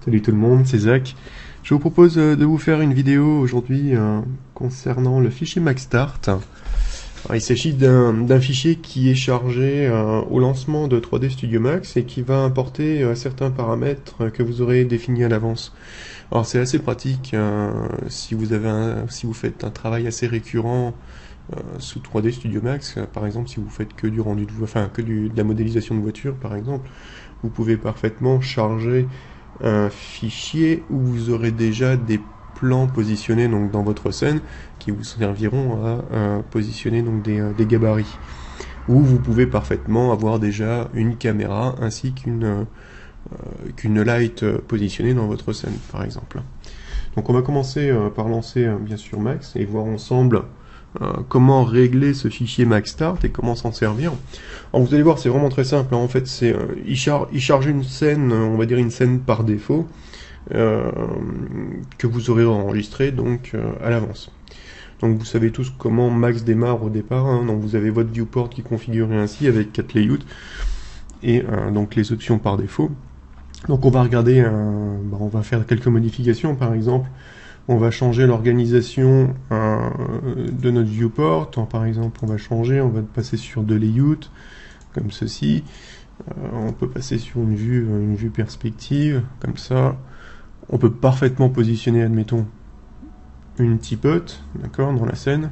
Salut tout le monde, c'est Zach. Je vous propose de vous faire une vidéo aujourd'hui concernant le fichier MaxStart. Alors, il s'agit d'un fichier qui est chargé au lancement de 3D Studio Max et qui va importer certains paramètres que vous aurez définis à l'avance. Alors c'est assez pratique si vous faites un travail assez récurrent sous 3D Studio Max, par exemple si vous faites que du rendu de la modélisation de voiture par exemple, vous pouvez parfaitement charger un fichier où vous aurez déjà des plans positionnés donc dans votre scène qui vous serviront à positionner donc des gabarits. Ou vous pouvez parfaitement avoir déjà une caméra ainsi qu'une light positionnée dans votre scène par exemple. Donc on va commencer par lancer bien sûr Max et voir ensemble comment régler ce fichier MaxStart et comment s'en servir. Alors vous allez voir, c'est vraiment très simple, hein. En fait, il charge une scène, on va dire une scène par défaut, que vous aurez enregistrée donc à l'avance. Donc vous savez tous comment Max démarre au départ, hein. Donc vous avez votre viewport qui est configuré ainsi avec 4 layouts et donc les options par défaut. Donc on va regarder, on va faire quelques modifications par exemple. On va changer l'organisation de notre viewport. Par exemple, on va passer sur 2 layouts, comme ceci. On peut passer sur une vue perspective, comme ça. On peut parfaitement positionner, admettons, une tipote, d'accord, dans la scène.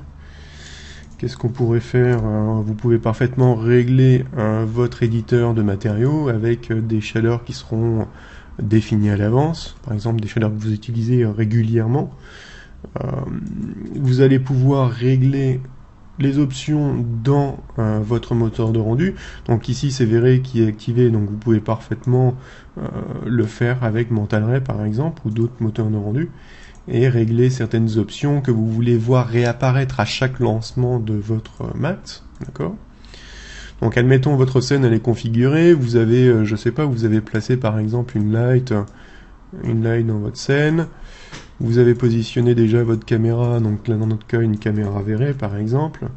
Qu'est-ce qu'on pourrait faire? Vous pouvez parfaitement régler votre éditeur de matériaux avec des shaders qui seront définis à l'avance, par exemple des shaders que vous utilisez régulièrement. Vous allez pouvoir régler les options dans votre moteur de rendu. Donc ici c'est V-Ray qui est activé, donc vous pouvez parfaitement le faire avec Mental Ray par exemple, ou d'autres moteurs de rendu, et régler certaines options que vous voulez voir réapparaître à chaque lancement de votre Max, d'accord? Donc admettons votre scène elle est configurée, vous avez, je sais pas, vous avez placé par exemple une light dans votre scène, vous avez positionné déjà votre caméra, donc là dans notre cas une caméra V-Ray par exemple,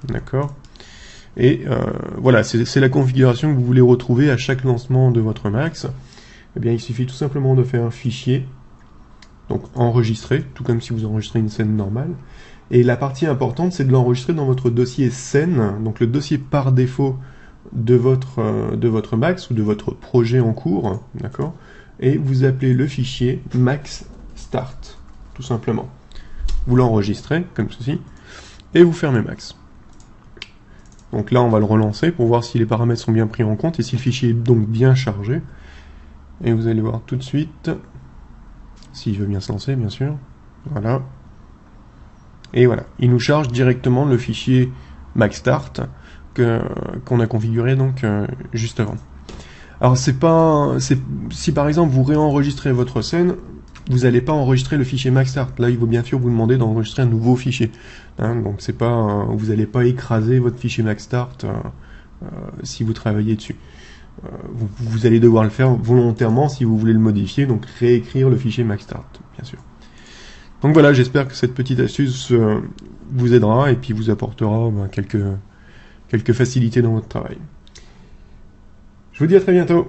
d'accord? Et voilà, c'est la configuration que vous voulez retrouver à chaque lancement de votre Max. Eh bien il suffit tout simplement de faire un fichier, donc enregistrer, tout comme si vous enregistrez une scène normale. Et la partie importante, c'est de l'enregistrer dans votre dossier scène, donc le dossier par défaut de votre Max ou de votre projet en cours, d'accord? Et vous appelez le fichier MaxStart, tout simplement. Vous l'enregistrez, comme ceci, et vous fermez Max. Donc là, on va le relancer pour voir si les paramètres sont bien pris en compte et si le fichier est donc bien chargé. Et vous allez voir tout de suite, s'il veut bien se lancer, bien sûr. Voilà. Et voilà, il nous charge directement le fichier MaxStart qu'on a configuré donc juste avant. Alors si par exemple vous réenregistrez votre scène, vous n'allez pas enregistrer le fichier MaxStart. Là, il vaut bien sûr vous demander d'enregistrer un nouveau fichier. Hein, donc c'est pas, vous n'allez pas écraser votre fichier MaxStart si vous travaillez dessus. Vous allez devoir le faire volontairement si vous voulez le modifier, donc réécrire le fichier MaxStart, bien sûr. Donc voilà, j'espère que cette petite astuce vous aidera et puis vous apportera quelques facilités dans votre travail. Je vous dis à très bientôt.